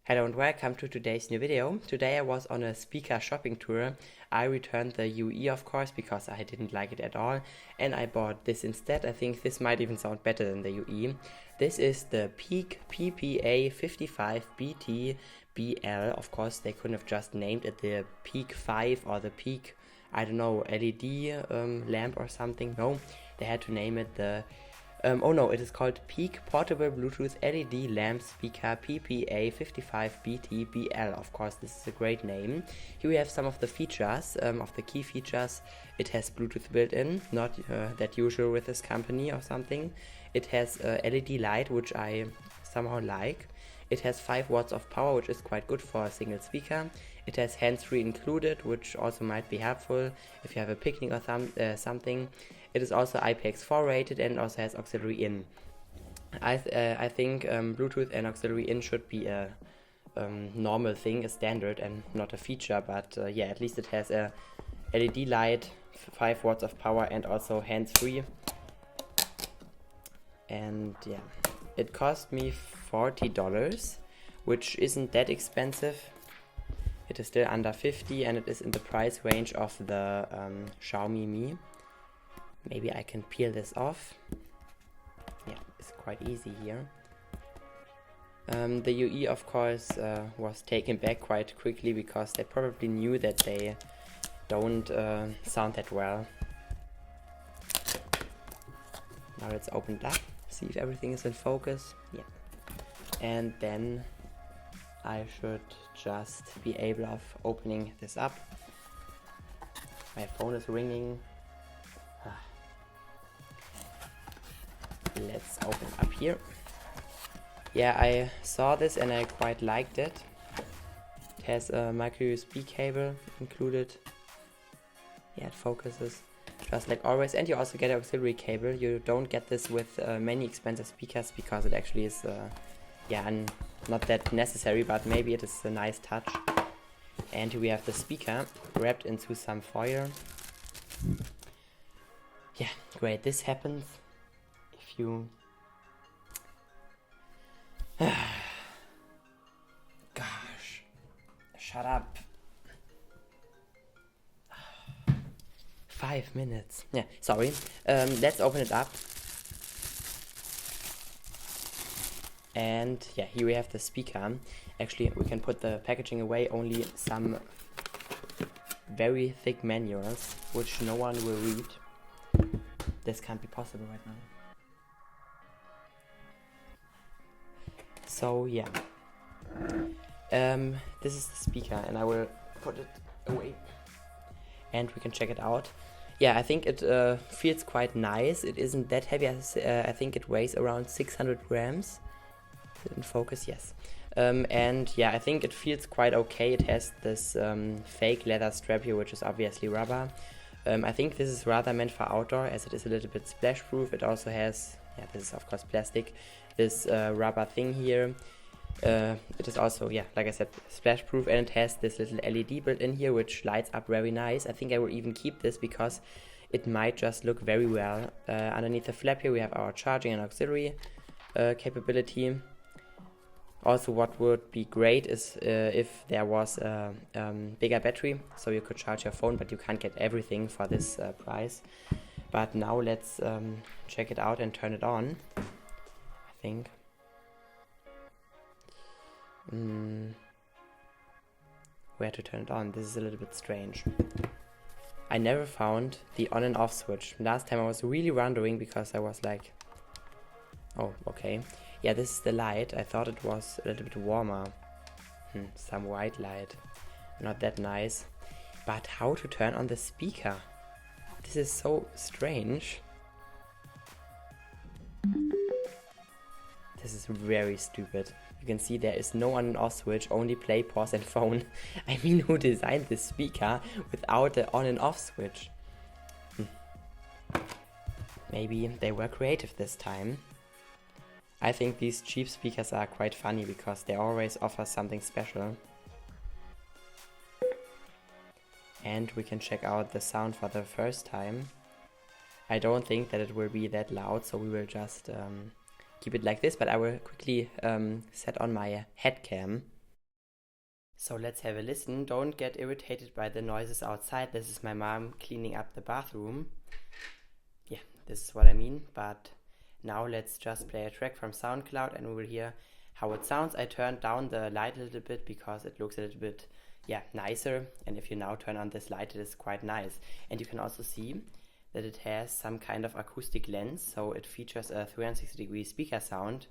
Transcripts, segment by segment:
Hello and welcome to today's new video. Today I was on a speaker shopping tour. I returned the UE of course because I didn't like it at all, and I bought this instead. I think this might even sound better than the UE. This is the Peaq Ppa555 BL. Of course they couldn't have just named it the Peaq 5 or the Peaq, I don't know, LED lamp or something. No, they had to name it the oh no, it is called Peaq Portable Bluetooth LED Lamp Speaker Ppa555BT-BL. Of course, this is a great name. Here we have some of the features, of the key features. It has Bluetooth built in, not that usual with this company or something. It has LED light, which I somehow like. It has 5 watts of power, which is quite good for a single speaker. It has hands-free included, which also might be helpful if you have a picnic or something. It is also IPX4 rated and also has auxiliary in. I think Bluetooth and auxiliary in should be a normal thing, a standard, and not a feature. But yeah, at least it has a LED light, 5 watts of power, and also hands-free. And yeah, it cost me $40, which isn't that expensive. It is still under 50, and it is in the price range of the Xiaomi Mi. Maybe I can peel this off. Yeah, it's quite easy here. The UE of course was taken back quite quickly because they probably knew that they don't sound that well. Now let's open it up, see if everything is in focus. Yeah. And then I should just be able of opening this up. My phone is ringing. Let's open up here. Yeah, I saw this and I quite liked it. It has a micro USB cable included. Yeah, it focuses just like always, and you also get an auxiliary cable. You don't get this with many expensive speakers because it actually is yeah, not that necessary, but maybe it is a nice touch. And here we have the speaker wrapped into some foil. Yeah, great. This happens if you gosh, shut up. 5 minutes. Yeah, sorry. Let's open it up. And yeah, here we have the speaker. Actually, we can put the packaging away. Only some very thick manuals, which no one will read. This can't be possible right now. So yeah, this is the speaker, and I will put it away, and we can check it out. Yeah, I think it feels quite nice. It isn't that heavy. I think it weighs around 600 grams. Is it in focus? Yes. And yeah, I think it feels quite okay. It has this fake leather strap here, which is obviously rubber. I think this is rather meant for outdoor, as it is a little bit splash proof. It also has, yeah, this is of course plastic, this rubber thing here. It is also, yeah, like I said, splash proof, and it has this little LED built in here which lights up very nice. I think I will even keep this because it might just look very well. Underneath the flap here we have our charging and auxiliary capability. Also, what would be great is if there was a bigger battery, so you could charge your phone, but you can't get everything for this price. But now let's check it out and turn it on, I think. Where to turn it on? This is a little bit strange. I never found the on and off switch. Last time I was really wondering because I was like, oh, okay. Yeah, this is the light. I thought it was a little bit warmer. Some white light. Not that nice. But how to turn on the speaker? This is so strange. This is very stupid. You can see there is no on and off switch, only play, pause and phone. I mean, who designed this speaker without the on and off switch? Maybe they were creative this time. I think these cheap speakers are quite funny because they always offer something special. And we can check out the sound for the first time. I don't think that it will be that loud, so we will just keep it like this, but I will quickly set on my head cam. So let's have a listen. Don't get irritated by the noises outside. This is my mom cleaning up the bathroom. Yeah, this is what I mean. But now let's just play a track from SoundCloud and we will hear how it sounds. I turned down the light a little bit because it looks a little bit, yeah, nicer. And if you now turn on this light, it is quite nice. And you can also see that it has some kind of acoustic lens. So it features a 360-degree speaker sound.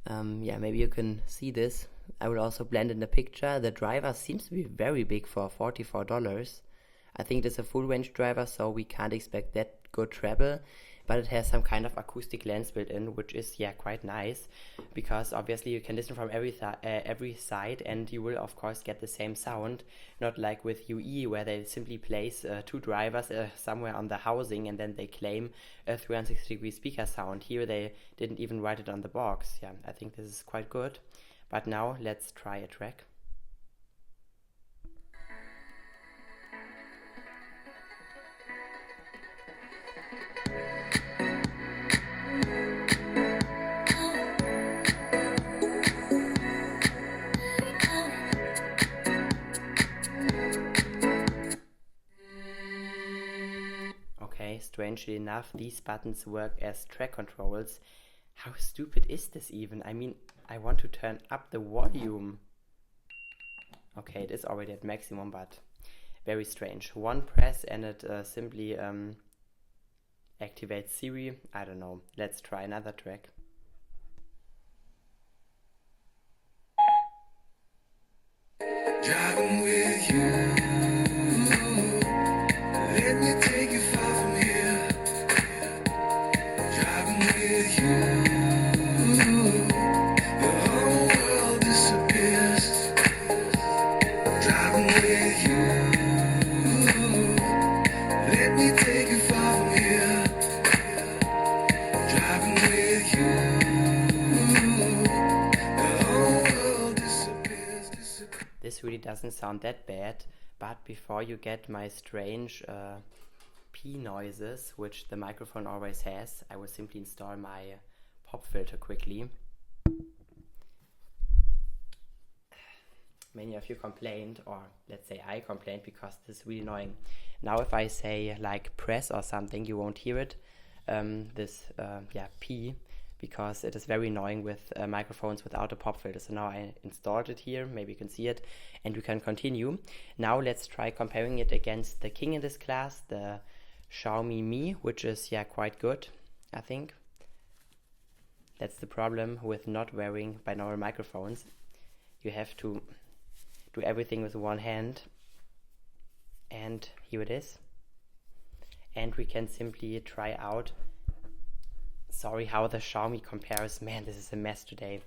Yeah, maybe you can see this. I will also blend in the picture. The driver seems to be very big for $44. I think it is a full range driver, so we can't expect that good treble, but it has some kind of acoustic lens built in, which is, yeah, quite nice, because obviously you can listen from every side and you will of course get the same sound, not like with UE where they simply place two drivers somewhere on the housing and then they claim a 360-degree speaker sound. Here they didn't even write it on the box. Yeah, I think this is quite good. But now let's try a track. Okay, strangely enough, these buttons work as track controls. How stupid is this even? I mean, I want to turn up the volume. Okay, it is already at maximum, but very strange. One press and it simply activates Siri. I don't know. Let's try another track. Driving with you. Let me take you far from here. Driving with you. This really doesn't sound that bad, but before you get my strange P noises, which the microphone always has, I will simply install my pop filter quickly. Many of you complained, or let's say I complained, because this is really annoying. Now if I say like press or something, you won't hear it, yeah, P, because it is very annoying with microphones without a pop filter. So now I installed it here, maybe you can see it, and we can continue. Now let's try comparing it against the king in this class, the Xiaomi Mi, which is, yeah, quite good, I think. That's the problem with not wearing binaural microphones. You have to do everything with one hand, and here it is. And we can simply try out, sorry, how the Xiaomi compares. Man, this is a mess today.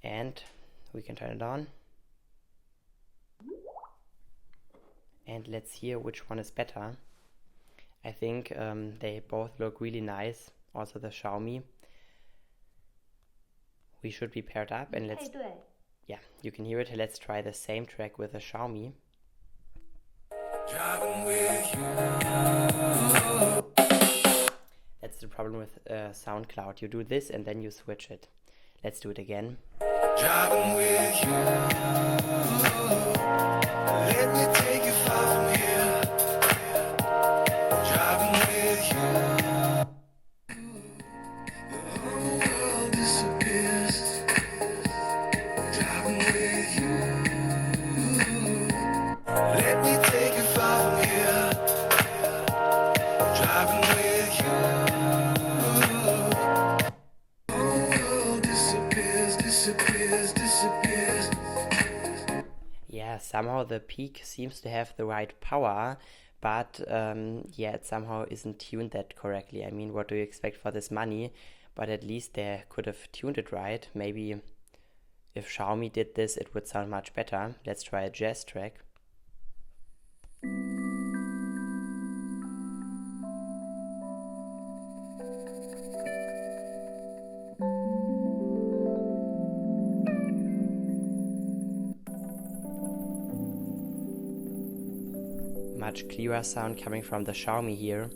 And we can turn it on. And let's hear which one is better. I think they both look really nice, also the Xiaomi. We should be paired up, and let's, yeah, you can hear it. Let's try the same track with the Xiaomi. Driving with you. That's the problem with SoundCloud. You do this and then you switch it. Let's do it again. Driving with you. Let me take you far from here. Driving with you. The whole world disappears. Driving with you. Let me take you far from here. Driving with you. Yeah, somehow the Peaq seems to have the right power, but yeah, it somehow isn't tuned that correctly. I mean, what do you expect for this money? But at least they could have tuned it right. Maybe if Xiaomi did this, it would sound much better. Let's try a jazz track. Much clearer sound coming from the Xiaomi here.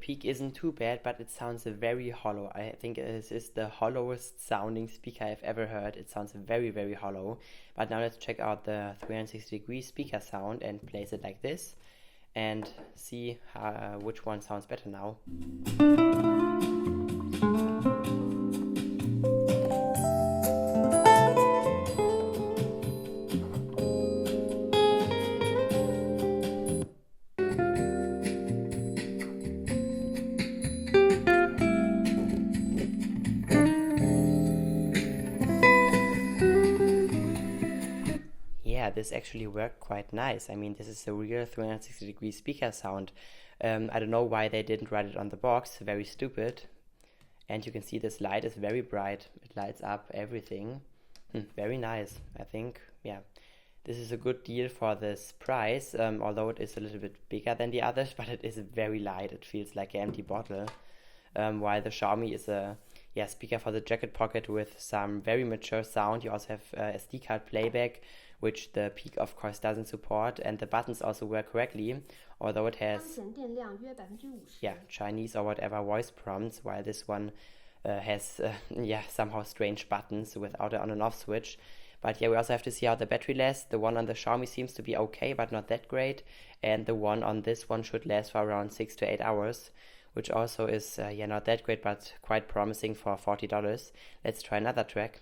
Peaq isn't too bad, but it sounds very hollow. I think this is the hollowest sounding speaker I've ever heard. It sounds very, very hollow. But now let's check out the 360-degree speaker sound and place it like this and see which one sounds better now. Yeah, this actually worked quite nice. I mean, this is a real 360-degree speaker sound. I don't know why they didn't write it on the box, very stupid. And you can see this light is very bright. It lights up everything. Very nice, I think. Yeah, this is a good deal for this price, although it is a little bit bigger than the others, but it is very light. It feels like an empty bottle. While the Xiaomi is a speaker for the jacket pocket with some very mature sound. You also have SD card playback, which the Peaq of course doesn't support, and the buttons also work correctly, although it has Chinese or whatever voice prompts, while this one has somehow strange buttons without an on and off switch. But yeah, we also have to see how the battery lasts. The one on the Xiaomi seems to be okay, but not that great, and the one on this one should last for around 6 to 8 hours, which also is not that great, but quite promising for $40. Let's try another track.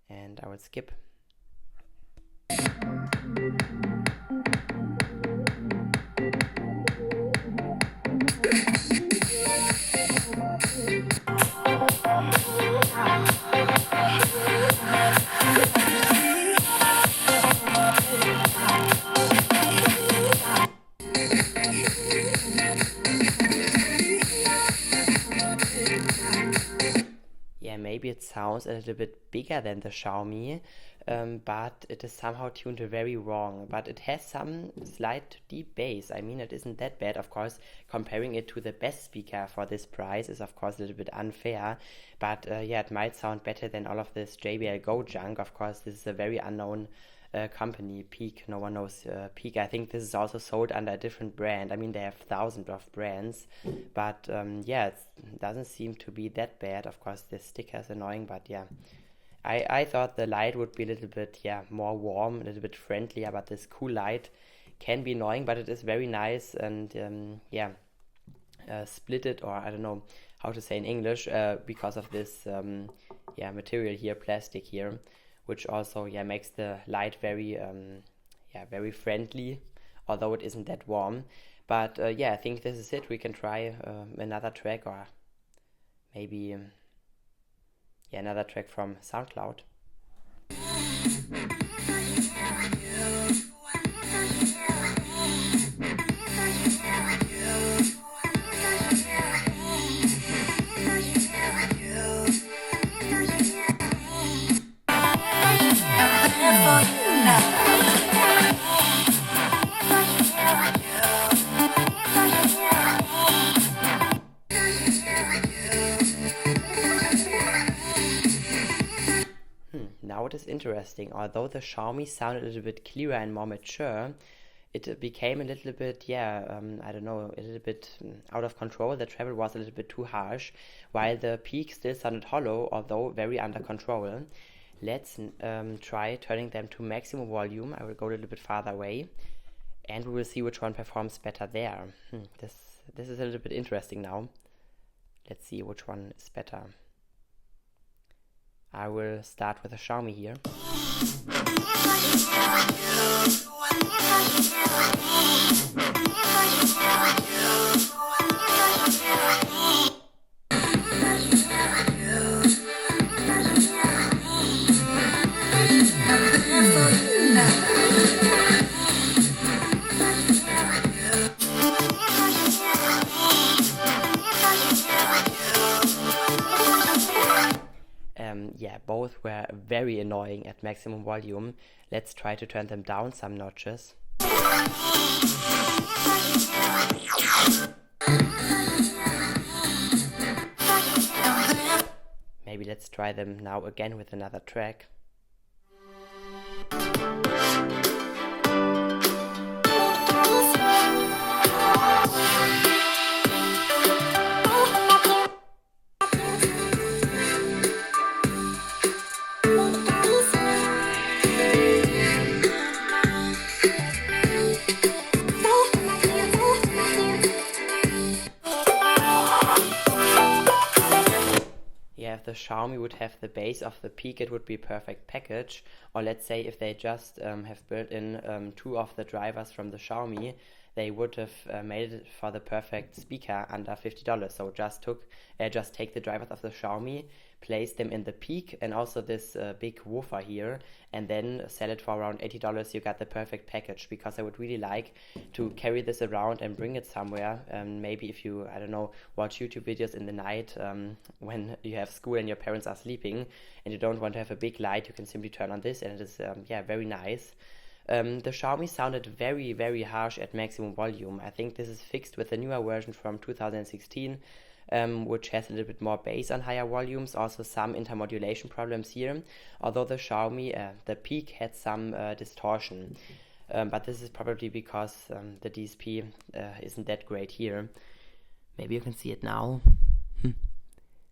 And I will skip. Maybe it sounds a little bit bigger than the Xiaomi, but it is somehow tuned very wrong. But it has some slight deep bass. I mean, it isn't that bad. Of course, comparing it to the best speaker for this price is of course a little bit unfair. But it might sound better than all of this JBL Go junk. Of course, this is a very unknown company, Peaq. No one knows Peaq. I think this is also sold under a different brand. I mean, they have thousands of brands, but it doesn't seem to be that bad. Of course, this sticker is annoying, but yeah, I thought the light would be a little bit more warm, a little bit friendlier, but this cool light can be annoying, but it is very nice. And split it, or I don't know how to say in English, because of this material here, plastic here, which also makes the light very very friendly, although it isn't that warm. But I think this is it. We can try another track, or maybe another track from SoundCloud. Now it is interesting. Although the Xiaomi sounded a little bit clearer and more mature, it became a little bit, a little bit out of control. The treble was a little bit too harsh, while the Peaq still sounded hollow, although very under control. Let's try turning them to maximum volume. I will go a little bit farther away, and we will see which one performs better there. This is a little bit interesting now. Let's see which one is better. I will start with a Xiaomi here. Both were very annoying at maximum volume. Let's try to turn them down some notches. Maybe let's try them now again with another track. the Xiaomi would have the base of the Peaq, it would be a perfect package. Or let's say if they just have built in 2 of the drivers from the Xiaomi, they would have made it for the perfect speaker under $50. So just take the drivers of the Xiaomi, place them in the Peaq, and also this big woofer here, and then sell it for around $80. You got the perfect package, because I would really like to carry this around and bring it somewhere. Maybe if you, I don't know, watch YouTube videos in the night when you have school and your parents are sleeping and you don't want to have a big light, you can simply turn on this, and it is very nice. The Xiaomi sounded very, very harsh at maximum volume. I think this is fixed with the newer version from 2016, which has a little bit more bass on higher volumes, also some intermodulation problems here, although the Xiaomi, the Peaq had some distortion. But this is probably because the DSP isn't that great here. Maybe you can see it now.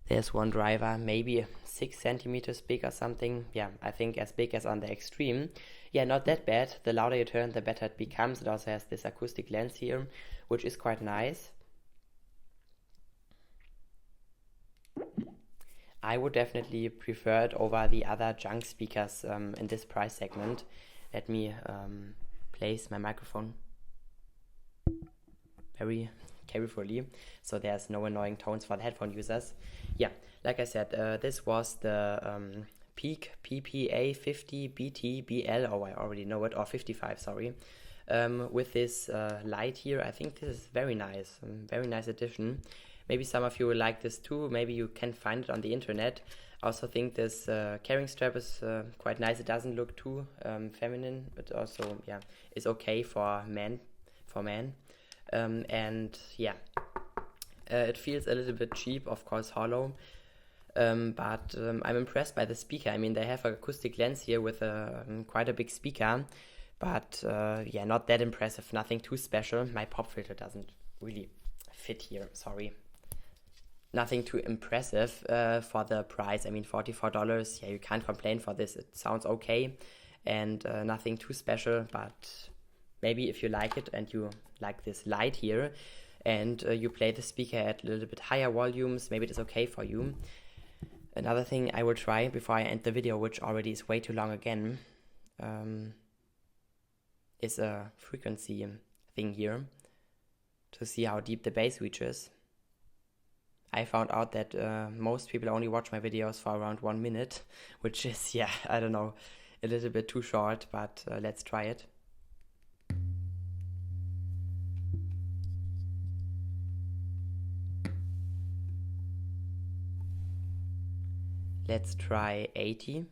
There's one driver, maybe 6 centimeters big or something. Yeah, I think as big as on the Extreme. Yeah, not that bad. The louder you turn, the better it becomes. It also has this acoustic lens here, which is quite nice. I would definitely prefer it over the other junk speakers in this price segment. Let me place my microphone very carefully, so there's no annoying tones for the headphone users. Yeah, like I said, this was the Peaq Ppa555BL, oh I already know it, or 55, sorry, with this light here. I think this is very nice addition. Maybe some of you will like this too, maybe you can find it on the internet. I also think this carrying strap is quite nice. It doesn't look too feminine, but also is okay for men. And yeah, it feels a little bit cheap, of course hollow, but I'm impressed by the speaker. I mean, they have an acoustic lens here with quite a big speaker, but not that impressive, nothing too special. My pop filter doesn't really fit here, sorry. Nothing too impressive for the price. I mean, $44, you can't complain for this. It sounds okay, and nothing too special, but maybe if you like it and you like this light here and you play the speaker at a little bit higher volumes, maybe it is okay for you. Another thing I will try before I end the video, which already is way too long again, is a frequency thing here to see how deep the bass reaches. I found out that most people only watch my videos for around 1 minute, which is, I don't know, a little bit too short, but let's try it. Let's try 80.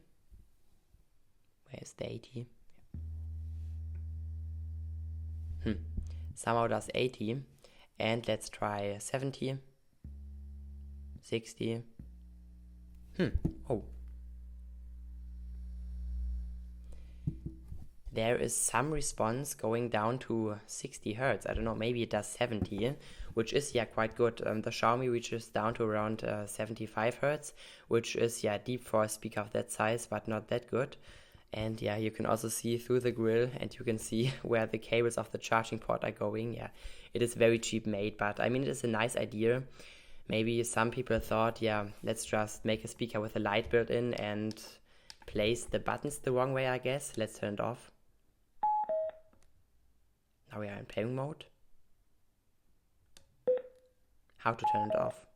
Where's the 80? Somehow does 80. And let's try 70. 60. Oh. There is some response going down to 60 Hertz. I don't know, maybe it does 70, which is quite good. The Xiaomi reaches down to around 75 Hertz, which is deep for a speaker of that size, but not that good. And you can also see through the grill, and you can see where the cables of the charging port are going. It is very cheap made, but I mean, it is a nice idea. Maybe some people thought, let's just make a speaker with a light built in and place the buttons the wrong way, I guess. Let's turn it off. Now we are in playing mode. How to turn it off?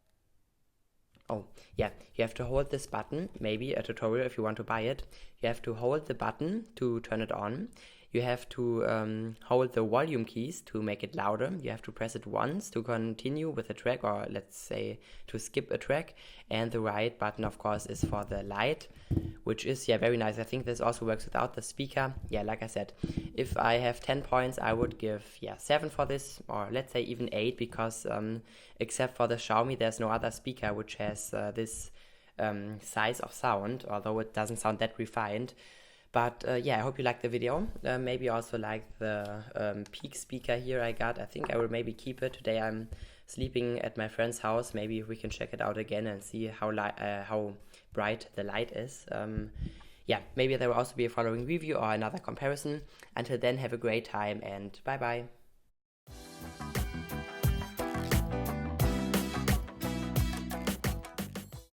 Oh, you have to hold this button. Maybe a tutorial if you want to buy it. You have to hold the button to turn it on. You have to hold the volume keys to make it louder. You have to press it once to continue with a track, or let's say to skip a track. And the right button, of course, is for the light, which is very nice. I think this also works without the speaker. Like I said, if I have 10 points, I would give 7 for this, or let's say even 8, because except for the Xiaomi, there's no other speaker which has this size of sound, although it doesn't sound that refined. But I hope you liked the video. Maybe also like the Peaq speaker here I got. I think I will maybe keep it. Today I'm sleeping at my friend's house. Maybe we can check it out again and see how bright the light is. Maybe there will also be a following review or another comparison. Until then, have a great time and bye bye.